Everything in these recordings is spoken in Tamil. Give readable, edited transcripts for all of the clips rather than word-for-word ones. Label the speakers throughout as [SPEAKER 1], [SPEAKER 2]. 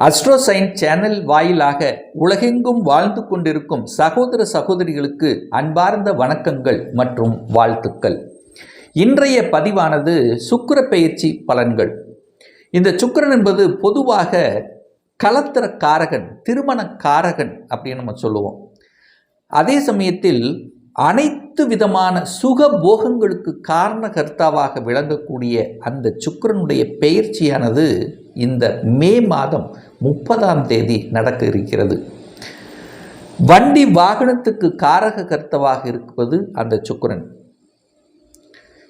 [SPEAKER 1] அஸ்ட்ரோசைன் சேனல் வாயிலாக உலகெங்கும் வாழ்ந்து கொண்டிருக்கும் சகோதர சகோதரிகளுக்கு அன்பார்ந்த வணக்கங்கள் மற்றும் வாழ்த்துக்கள். இன்றைய பதிவானது சுக்கிர பெயர்ச்சி பலன்கள். இந்த சுக்கிரன் என்பது பொதுவாக கலத்திர காரகன், திருமண காரகன் அப்படின்னு நம்ம சொல்லுவோம். அதே சமயத்தில் அனைத்து விதமான சுக போகங்களுக்கு காரணகர்த்தாவாக விளங்கக்கூடிய அந்த சுக்கிரனுடைய பெயர்ச்சியானது இந்த மே மாதம் 30ஆம் தேதி நடக்க இருக்கிறது. வண்டி வாகனத்துக்கு காரக கர்த்தாவாக இருப்பது அந்த சுக்கிரன்.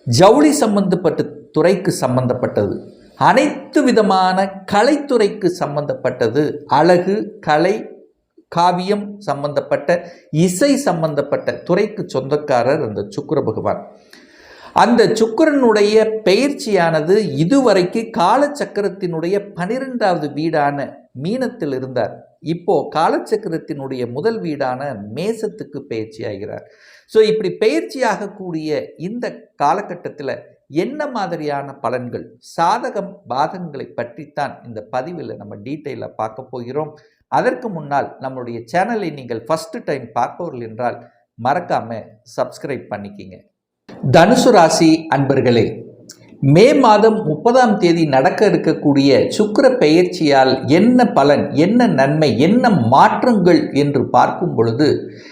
[SPEAKER 1] ஜவுளி சம்பந்தப்பட்ட துறைக்கு சம்பந்தப்பட்டது, அனைத்து விதமான கலைத்துறைக்கு சம்பந்தப்பட்டது, அழகு, கலை, காவியம் சம்பந்தப்பட்ட, இசை சம்பந்தப்பட்ட துறைக்கு சொந்தக்காரர் அந்த சுக்கிர பகவான். அந்த சுக்கிரனுடைய பெயர்ச்சியானது இதுவரைக்கு காலச்சக்கரத்தினுடைய 12வது வீடான மீனத்தில் இருந்தார். இப்போ காலச்சக்கரத்தினுடைய முதல் வீடான மேசத்துக்கு பெயர்ச்சி ஆகிறார். ஸோ இப்படி பெயர்ச்சியாகக்கூடிய இந்த காலகட்டத்தில் என்ன மாதிரியான பலன்கள், சாதகம் பாதகங்களை பற்றித்தான் இந்த பதிவில் நம்ம டீட்டெயிலாக பார்க்க போகிறோம். அதற்கு முன்னால் நம்மளுடைய சேனலை நீங்கள் ஃபர்ஸ்ட் டைம் பார்ப்பவர்கள் என்றால் மறக்காமல் சப்ஸ்கிரைப் பண்ணிக்கிங்க. தனுசு ராசி அன்பர்களே, மே மாதம் 30ஆம் தேதி நடக்க இருக்கக்கூடிய சுக்கிர பெயர்ச்சியால் என்ன பலன், என்ன நன்மை, என்ன மாற்றங்கள் என்று பார்க்கும் பொழுது,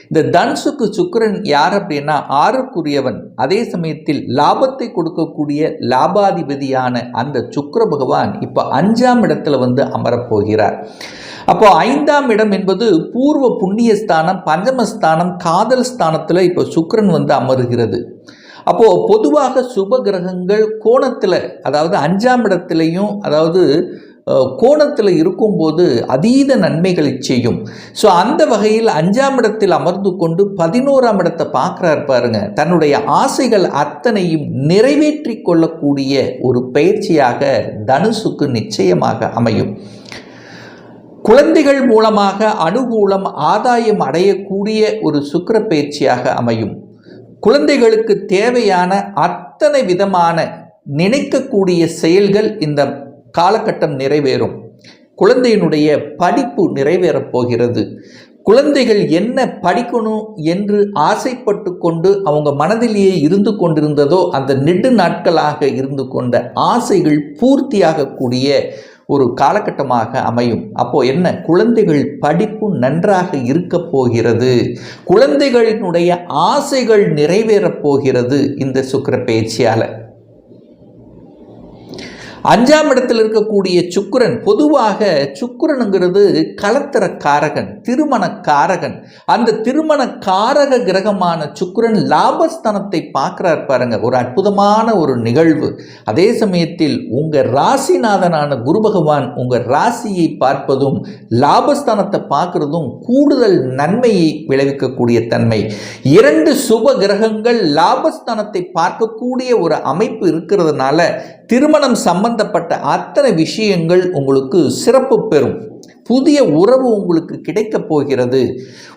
[SPEAKER 1] இந்த தனுசுக்கு சுக்கிரன் யார் அப்படின்னா 6க்குரியவன். அதே சமயத்தில் லாபத்தை கொடுக்கக்கூடிய லாபாதிபதியான அந்த சுக்கிர பகவான் இப்போ 5ஆம் இடத்துல அமரப்போகிறார். அப்போ 5ஆம் இடம் என்பது பூர்வ புண்ணியஸ்தானம், பஞ்சமஸ்தானம், காதல் ஸ்தானத்தில் இப்போ சுக்கிரன் அமருகிறது. அப்போது பொதுவாக சுப கிரகங்கள் கோணத்தில், அதாவது 5ஆம் இடத்துலையும், அதாவது கோணத்தில் இருக்கும்போது அதீத நன்மைகளை செய்யும். ஸோ அந்த வகையில் 5ஆம் இடத்தில் அமர்ந்து கொண்டு 11ஆம் இடத்தை பார்க்குறாரு பாருங்க. தன்னுடைய ஆசைகள் அத்தனையும் நிறைவேற்றி கொள்ளக்கூடிய ஒரு பயிற்சியாக தனுசுக்கு நிச்சயமாக அமையும். குழந்தைகள் மூலமாக அனுகூலம், ஆதாயம் அடையக்கூடிய ஒரு சுக்கிர பயிற்சியாக அமையும். குழந்தைகளுக்கு தேவையான அத்தனை விதமான நினைக்கக்கூடிய செயல்கள் இந்த காலகட்டம் நிறைவேறும். குழந்தையினுடைய படிப்பு நிறைவேறப் போகிறது. குழந்தைகள் என்ன படிக்கணும் என்று ஆசைப்பட்டு கொண்டு அவங்க மனதிலேயே இருந்து கொண்டிருந்ததோ அந்த நெடு நாட்களாக இருந்து கொண்ட ஆசைகள் பூர்த்தியாகக்கூடிய ஒரு காலகட்டமாக அமையும். அப்போ என்ன, குழந்தைகள் படிப்பு நன்றாக இருக்க போகிறது. குழந்தைகளினுடைய ஆசைகள் நிறைவேறப் போகிறது இந்த சுக்கிர பெயர்ச்சியால. 5ஆம் இடத்தில் இருக்கக்கூடிய சுக்கிரன், பொதுவாக சுக்கிரனுங்கிறது கலத்திர காரகன், திருமண காரகன். அந்த திருமண காரக கிரகமான சுக்கிரன் லாபஸ்தானத்தை பார்க்கிறார் பாருங்க. ஒரு அற்புதமான ஒரு நிகழ்வு. அதே சமயத்தில் உங்கள் ராசிநாதனான குரு பகவான் உங்கள் ராசியை பார்ப்பதும் லாபஸ்தானத்தை பார்க்கறதும் கூடுதல் நன்மையை விளைவிக்கக்கூடிய தன்மை. 2 சுப கிரகங்கள் லாபஸ்தானத்தை பார்க்கக்கூடிய ஒரு அமைப்பு இருக்கிறதுனால திருமணம் சம்பந்தப்பட்ட அத்தனை விஷயங்கள் உங்களுக்கு சிறப்பு பெறும். புதிய உறவு உங்களுக்கு கிடைக்கப் போகிறது.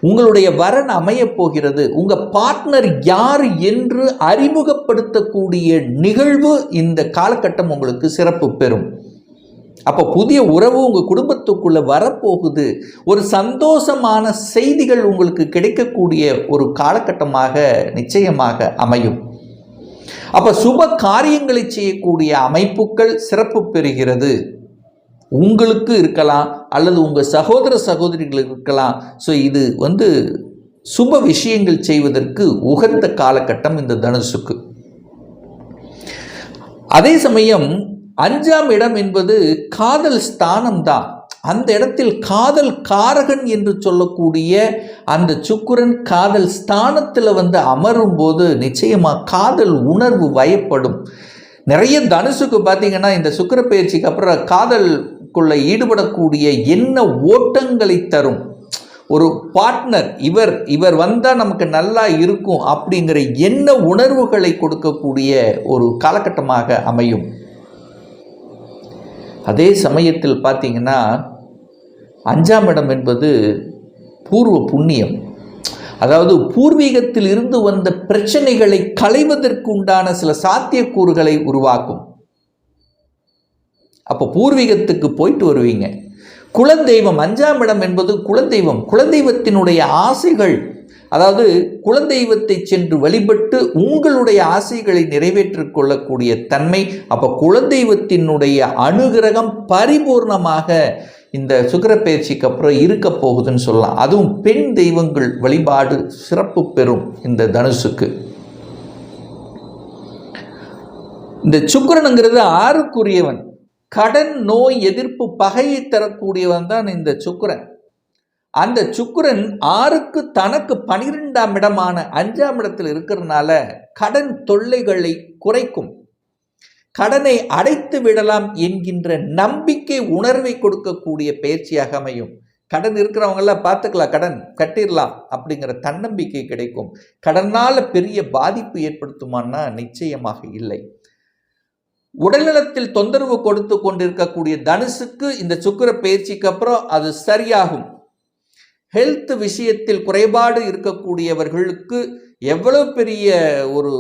[SPEAKER 1] உங்களுடைய வரன் அமையப் போகிறது. உங்கள் பார்ட்னர் யார் என்று அறிமுகப்படுத்தக்கூடிய நிகழ்வு இந்த காலகட்டம் உங்களுக்கு சிறப்பு பெறும். அப்போ புதிய உறவு உங்கள் குடும்பத்துக்குள்ளே வரப்போகுது. ஒரு சந்தோஷமான செய்திகள் உங்களுக்கு கிடைக்கக்கூடிய ஒரு காலகட்டமாக நிச்சயமாக அமையும். அப்போ சுப காரியங்களை செய்யக்கூடிய அமைப்புகள் சிறப்பு பெறுகிறது. உங்களுக்கு இருக்கலாம் அல்லது உங்கள் சகோதர சகோதரிகளுக்கு இருக்கலாம். ஸோ இது சுப விஷயங்கள் செய்வதற்கு உகந்த காலகட்டம் இந்த தனுசுக்கு. அதே சமயம் 5ஆம் இடம் என்பது காதல் ஸ்தானம் தான். அந்த இடத்தில் காதல் காரகன் என்று சொல்லக்கூடிய அந்த சுக்கிரன் காதல் ஸ்தானத்தில் அமரும் போது நிச்சயமாக காதல் உணர்வு வயப்படும். நிறைய தனுசுக்கு பார்த்தீங்கன்னா இந்த சுக்கிர பயிற்சிக்கு அப்புறம் காதலுக்குள்ள ஈடுபடக்கூடிய எண்ண ஓட்டங்களை தரும். ஒரு பார்ட்னர் இவர் வந்தால் நமக்கு நல்லா இருக்கும் அப்படிங்கிற எண்ண உணர்வுகளை கொடுக்கக்கூடிய ஒரு காலகட்டமாக அமையும். அதே சமயத்தில் பார்த்தீங்கன்னா 5ஆம் இடம் என்பது பூர்வ புண்ணியம். அதாவது பூர்வீகத்தில் இருந்து வந்த பிரச்சனைகளை களைவதற்கு உண்டான சில சாத்தியக்கூறுகளை உருவாக்கும். அப்போ பூர்வீகத்துக்கு போயிட்டு வருவீங்க. குலதெய்வம் 5ஆம் இடம் என்பது குலதெய்வம், குலதெய்வத்தினுடைய ஆசைகள், அதாவது குலதெய்வத்தை சென்று வழிபட்டு உங்களுடைய ஆசைகளை நிறைவேற்றிக் கொள்ளக்கூடிய தன்மை. அப்போ குலதெய்வத்தினுடைய அனுகிரகம் பரிபூர்ணமாக இந்த சுக்கிர பயிற்சிக்கு அப்புறம் இருக்க போகுதுன்னு சொல்லலாம். அதுவும் பெண் தெய்வங்கள் வழிபாடு சிறப்பு பெறும் இந்த தனுசுக்கு. இந்த சுக்கிரனுங்கிறது 6க்குரியவன், கடன் நோய் எதிர்ப்பு பகையை தரக்கூடியவன் தான் இந்த சுக்கிரன். அந்த சுக்கிரன் 6க்கு தனக்கு 12ஆம் இடமான 5ஆம் இடத்தில் இருக்கிறதுனால கடன் தொல்லைகளை குறைக்கும், கடனை அடைத்து விடலாம் என்கின்ற நம்பிக்கை உணர்வை கொடுக்கக்கூடிய பயிற்சியாக அமையும். கடன் இருக்கிறவங்கெல்லாம் பார்த்துக்கலாம், கடன் கட்டிடலாம் அப்படிங்கிற தன்னம்பிக்கை கிடைக்கும். கடனால் பெரிய பாதிப்பு ஏற்படுத்துமான்னா நிச்சயமாக இல்லை. உடல்நலத்தில் தொந்தரவு கொடுத்து கொண்டிருக்கக்கூடிய தனுசுக்கு இந்த சுக்கிர பயிற்சிக்கு அப்புறம் அது சரியாகும். ஹெல்த் விஷயத்தில் குறைபாடு இருக்கக்கூடியவர்களுக்கு எவ்வளவு பெரிய ஒரு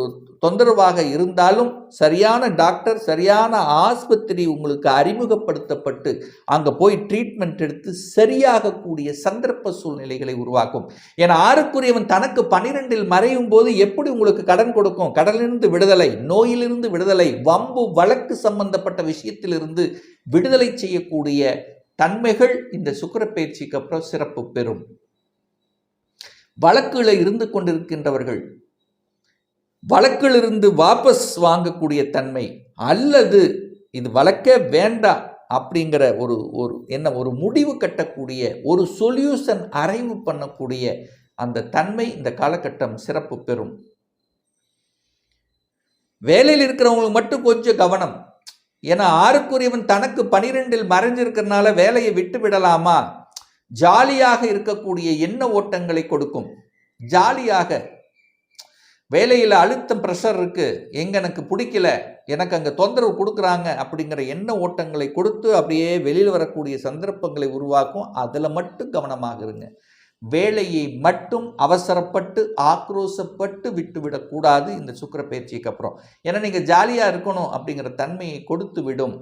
[SPEAKER 1] தொந்தரவாக இருந்தாலும் சரியான டாக்டர், சரியான ஆஸ்பத்திரி உங்களுக்கு அறிமுகப்படுத்தப்பட்டு அங்கே போய் ட்ரீட்மெண்ட் எடுத்து சரியாகக்கூடிய சந்தர்ப்ப சூழ்நிலைகளை உருவாக்கும். ஏன்னா 6க்குரியவன் தனக்கு 12இல் மறையும் போது எப்படி உங்களுக்கு கடன் கொடுக்கும்? கடலிலிருந்து விடுதலை, நோயிலிருந்து விடுதலை, வம்பு வழக்கு சம்பந்தப்பட்ட விஷயத்திலிருந்து விடுதலை செய்யக்கூடிய தன்மைகள் இந்த சுக்கிர பயிற்சிக்கு அப்புறம் சிறப்பு பெறும். வழக்குல இருந்து கொண்டிருக்கின்றவர்கள் வழக்கிலிருந்து வாபஸ் வாங்கக்கூடிய தன்மை, அல்லது இது வழக்கே வேண்டாம் அப்படிங்கிற ஒரு முடிவு கட்டக்கூடிய ஒரு சொல்யூஷன் அரைவு பண்ணக்கூடிய அந்த தன்மை இந்த காலகட்டம் சிறப்பு பெறும். வேலையில் இருக்கிறவங்களுக்கு மட்டும் கொஞ்சம் கவனம். ஏன்னா 6க்குரியவன் தனக்கு 12இல் மறைஞ்சிருக்கிறதுனால வேலையை விட்டு விடலாமா, ஜாலியாக இருக்கக்கூடிய எண்ண ஓட்டங்களை கொடுக்கும். ஜாலியாக வேலையில் அழுத்தம், ப்ரெஷர் இருக்கு, எங்க எனக்கு பிடிக்கல, எனக்கு அங்கே தொந்தரவு கொடுக்குறாங்க அப்படிங்கிற எண்ண ஓட்டங்களை கொடுத்து அப்படியே வெளியில் வரக்கூடிய சந்தர்ப்பங்களை உருவாக்கும். அதில் மட்டும் கவனமாக இருங்க. வேலையை மட்டும் அவசரப்பட்டு ஆக்ரோஷப்பட்டு விட்டுவிடக்கூடாது இந்த சுக்கிர பயிற்சிக்கு அப்புறம். ஏன்னா நீங்கள் ஜாலியாக இருக்கணும் அப்படிங்கிற தன்மையை கொடுத்து விடும்.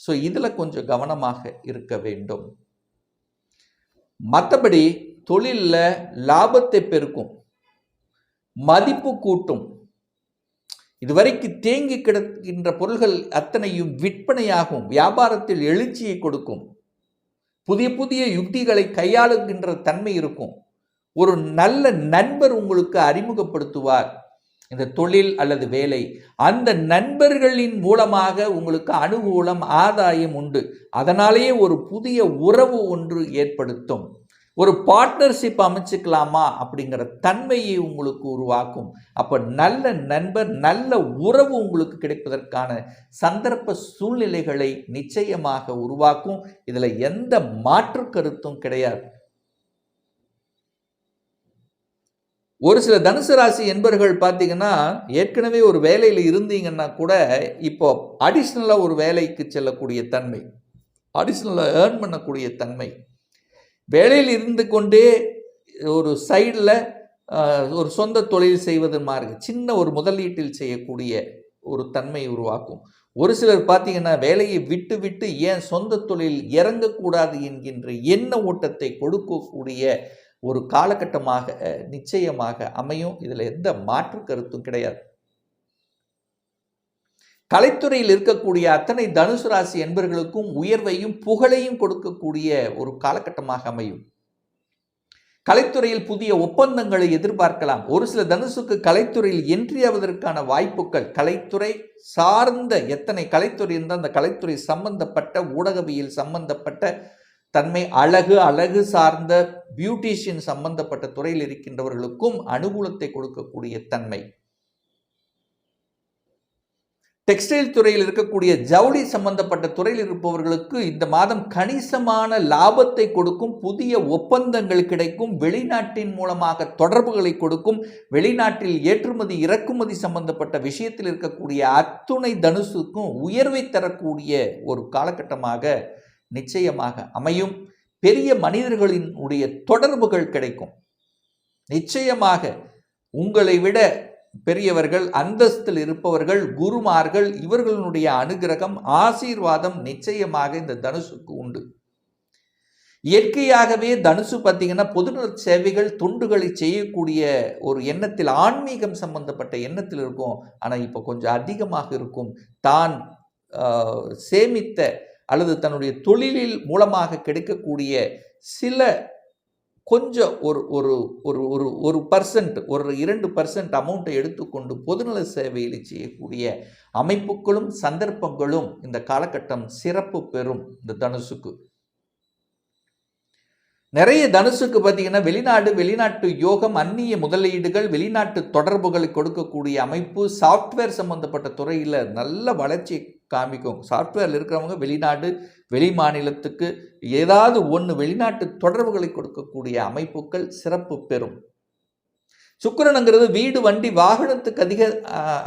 [SPEAKER 1] ஸோ இதில் கொஞ்சம் கவனமாக இருக்க வேண்டும். மற்றபடி தொழிலில் லாபத்தை பெருக்கும், மதிப்பு கூட்டும். இதுவரைக்கும் தேங்கி கிடக்கின்ற பொருள்கள் அத்தனையும் விற்பனையாகும், வியாபாரத்தில் எழுச்சியை கொடுக்கும், புதிய புதிய யுக்திகளை கையாளுகின்ற தன்மை இருக்கும். ஒரு நல்ல நண்பர் உங்களுக்கு அறிமுகப்படுத்துவார் இந்த தொழில் அல்லது வேலை. அந்த நண்பர்களின் மூலமாக உங்களுக்கு அனுகூலம், ஆதாயம் உண்டு. அதனாலேயே ஒரு புதிய உறவு ஒன்று ஏற்படுத்தும். ஒரு பார்ட்னர்ஷிப் அமைச்சுக்கலாமா அப்படிங்கிற தன்மையை உங்களுக்கு உருவாக்கும். அப்போ நல்ல நண்பர், நல்ல உறவு உங்களுக்கு கிடைப்பதற்கான சந்தர்ப்ப சூழ்நிலைகளை நிச்சயமாக உருவாக்கும். இதில் எந்த மாற்று கருத்தும் கிடையாது. ஒரு சில தனுசு ராசி என்பர்கள் பார்த்தீங்கன்னா, ஏற்கனவே ஒரு வேலையில் இருந்தீங்கன்னா கூட இப்போ அடிஷ்னலாக ஒரு வேலைக்கு செல்லக்கூடிய தன்மை, அடிஷ்னலாக ஏர்ன் பண்ணக்கூடிய தன்மை, வேலையில் இருந்து கொண்டே ஒரு சைடில் ஒரு சொந்த தொழில் செய்வது மாதிரி சின்ன ஒரு முதலீட்டில் செய்யக்கூடிய ஒரு தன்மை உருவாக்கும். ஒரு சிலர் பார்த்தீங்கன்னா வேலையை விட்டு விட்டு ஏன் சொந்த தொழில் இறங்கக்கூடாது என்கின்ற எண்ண ஓட்டத்தை கொடுக்கக்கூடிய ஒரு காலகட்டமாக நிச்சயமாக அமையும். இதில் எந்த மாற்று கருத்தும் கிடையாது. கலைத்துறையில் இருக்கக்கூடிய அத்தனை தனுசு ராசி என்பவர்களுக்கும் உயர்வையும் புகழையும் கொடுக்கக்கூடிய ஒரு காலகட்டமாக அமையும். கலைத்துறையில் புதிய ஒப்பந்தங்களை எதிர்பார்க்கலாம். ஒரு சில தனுசுக்கு கலைத்துறையில் என்ட்ரி ஆவதற்கான வாய்ப்புகள், கலைத்துறை சார்ந்த எத்தனை கலைத்துறை இருந்தால் அந்த கலைத்துறை சம்பந்தப்பட்ட ஊடகவியல் சம்பந்தப்பட்ட தன்மை, அழகு சார்ந்த பியூட்டிஷியன் சம்பந்தப்பட்ட துறையில் இருக்கின்றவர்களுக்கும் அனுகூலத்தை கொடுக்கக்கூடிய தன்மை. டெக்ஸ்டைல் துறையில் இருக்கக்கூடிய ஜவுளி சம்பந்தப்பட்ட துறையில் இருப்பவர்களுக்கு இந்த மாதம் கணிசமான லாபத்தை கொடுக்கும், புதிய ஒப்பந்தங்கள் கிடைக்கும், வெளிநாட்டின் மூலமாக தொடர்புகளை கொடுக்கும், வெளிநாட்டில் ஏற்றுமதி இறக்குமதி சம்பந்தப்பட்ட விஷயத்தில் இருக்கக்கூடிய அத்துணை தனுசுக்கும் உயர்வை தரக்கூடிய ஒரு காலகட்டமாக நிச்சயமாக அமையும். பெரிய மனிதர்களின் உடைய தொடர்புகள் கிடைக்கும். நிச்சயமாக உங்களை விட பெரியவர்கள், அந்தஸ்தில் இருப்பவர்கள், குருமார்கள், இவர்களுடைய அனுகிரகம், ஆசீர்வாதம் நிச்சயமாக இந்த தனுசுக்கு உண்டு. இயற்கையாகவே தனுசு பார்த்தீங்கன்னா பொதுநல சேவைகள் தொண்டுகளை செய்யக்கூடிய ஒரு எண்ணத்தில், ஆன்மீகம் சம்பந்தப்பட்ட எண்ணத்தில் இருக்கும். ஆனால் இப்போ கொஞ்சம் அதிகமாக இருக்கும். தான் சேமித்த அல்லது தன்னுடைய தொழிலில் மூலமாக கிடைக்கக்கூடிய சில கொஞ்சம் ஒரு ஒரு ஒரு ஒரு ஒரு பர்சன்ட், ஒரு 2% அமௌண்ட்டை எடுத்துக்கொண்டு பொதுநல சேவையில் செய்யக்கூடிய அமைப்புகளும் சந்தர்ப்பங்களும் இந்த காலகட்டம் சிறப்பு பெறும். இந்த தனுசுக்கு நிறைய தனுசுக்கு பார்த்தீங்கன்னா வெளிநாட்டு யோகம், அந்நிய முதலீடுகள், வெளிநாட்டு தொடர்புகளை கொடுக்கக்கூடிய அமைப்பு, சாஃப்ட்வேர் சம்பந்தப்பட்ட துறையில் நல்ல வளர்ச்சி காமிக்கும். சாஃப்ட்வேரில் இருக்கிறவங்க வெளிநாடு, வெளி மாநிலத்துக்கு ஏதாவது ஒன்று வெளிநாட்டு தொடர்புகளை கொடுக்கக்கூடிய அமைப்புகள் சிறப்பு பெறும். சுக்கிரனுங்கிறது வீடு, வண்டி, வாகனத்துக்கு அதிக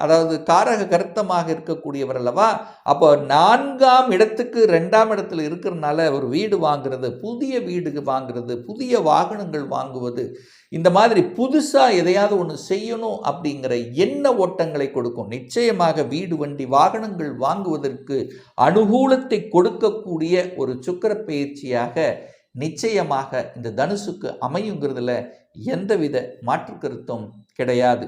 [SPEAKER 1] அதாவது காரக கருத்தமாக இருக்கக்கூடியவர் அல்லவா. அப்போ 4ஆம் இடத்துக்கு 2ஆம் இடத்துல இருக்கிறதுனால ஒரு வீடு வாங்குறது, புதிய வீடு வாங்குறது, புதிய வாகனங்கள் வாங்குவது, இந்த மாதிரி புதுசாக எதையாவது ஒன்று செய்யணும் அப்படிங்கிற எண்ண ஓட்டங்களை கொடுக்கும். நிச்சயமாக வீடு, வண்டி, வாகனங்கள் வாங்குவதற்கு அனுகூலத்தை கொடுக்கக்கூடிய ஒரு சுக்கிர பயிற்சியாக நிச்சயமாக இந்த தனுசுக்கு அமையுங்கிறதுல எந்தவித மாற்று கருத்தும் கிடையாது.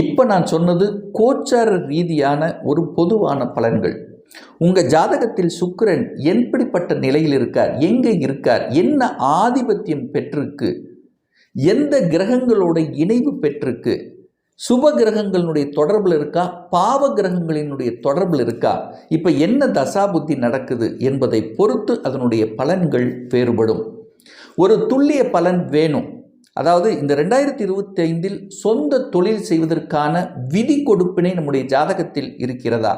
[SPEAKER 1] இப்போ நான் சொன்னது கோச்சார ரீதியான ஒரு பொதுவான பலன்கள். உங்கள் ஜாதகத்தில் சுக்கிரன் எப்படிப்பட்ட நிலையில் இருக்கார், எங்கே இருக்கார், என்ன ஆதிபத்தியம் பெற்றிருக்கு, எந்த கிரகங்களோட இணைவு பெற்றிருக்கு, சுப கிரகங்களினுடைய தொடர்பில் இருக்கா, பாவ கிரகங்களினுடைய தொடர்பில் இருக்கா, இப்போ என்ன தசாபுத்தி நடக்குது என்பதை பொறுத்து அதனுடைய பலன்கள் வேறுபடும். ஒரு துல்லிய பலன் வேணும். அதாவது இந்த 2025 சொந்த தொழில் செய்வதற்கான விதி கொடுப்பினை நம்முடைய ஜாதகத்தில் இருக்கிறதா,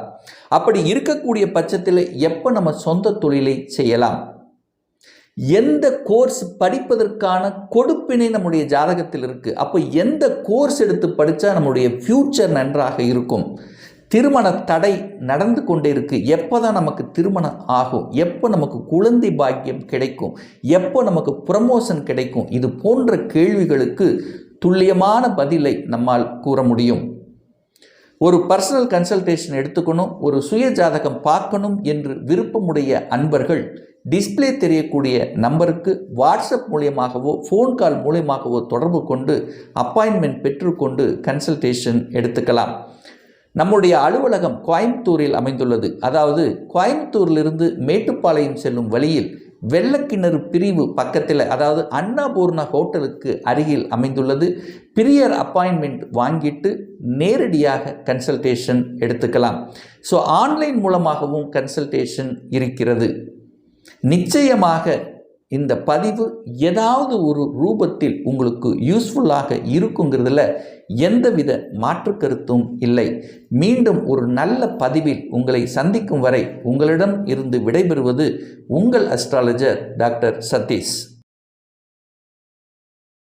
[SPEAKER 1] அப்படி இருக்கக்கூடிய பட்சத்தில் எப்போ நம்ம சொந்த தொழிலை செய்யலாம், எந்த கோர்ஸ் படிப்பதற்கான கொடுப்பினை நம்முடைய ஜாதகத்தில் இருக்குது, அப்போ எந்த கோர்ஸ் எடுத்து படித்தா நம்முடைய ஃப்யூச்சர் நன்றாக இருக்கும், திருமண தடை நடந்து கொண்டே இருக்கு, எப்போ தான் நமக்கு திருமணம் ஆகும், எப்போ நமக்கு குழந்தை பாக்கியம் கிடைக்கும், எப்போ நமக்கு ப்ரமோஷன் கிடைக்கும், இது போன்ற கேள்விகளுக்கு துல்லியமான பதிலை நம்மால் கூற முடியும். ஒரு பர்சனல் கன்சல்டேஷன் எடுத்துக்கணும், ஒரு சுய ஜாதகம் பார்க்கணும் என்று விருப்பமுடைய அன்பர்கள் டிஸ்பிளே தெரியக்கூடிய நம்பருக்கு வாட்ஸ்அப் மூலியமாகவோ ஃபோன் கால் மூலியமாகவோ தொடர்பு கொண்டு அப்பாயின்மெண்ட் பெற்றுக்கொண்டு கன்சல்டேஷன் எடுத்துக்கலாம். நம்முடைய அலுவலகம் கோயம்புத்தூரில் அமைந்துள்ளது. அதாவது கோயம்புத்தூரிலிருந்து மேட்டுப்பாளையம் செல்லும் வழியில் வெள்ளக்கிணறு பிரிவு பக்கத்தில், அதாவது அன்னபூர்ணா ஹோட்டலுக்கு அருகில் அமைந்துள்ளது. பிரியர் அப்பாயின்மெண்ட் வாங்கிட்டு நேரடியாக கன்சல்டேஷன் எடுத்துக்கலாம். ஸோ ஆன்லைன் மூலமாகவும் கன்சல்டேஷன் இருக்கிறது. நிச்சயமாக இந்த பதிவு ஏதாவது ஒரு ரூபத்தில் உங்களுக்கு யூஸ்ஃபுல்லாக இருக்குங்கிறதுல எந்தவித மாற்று கருத்தும் இல்லை. மீண்டும் ஒரு நல்ல பதிவில் உங்களை சந்திக்கும் வரை உங்களிடம் இருந்து விடைபெறுவது உங்கள் அஸ்ட்ராலஜர் டாக்டர் சதீஷ்.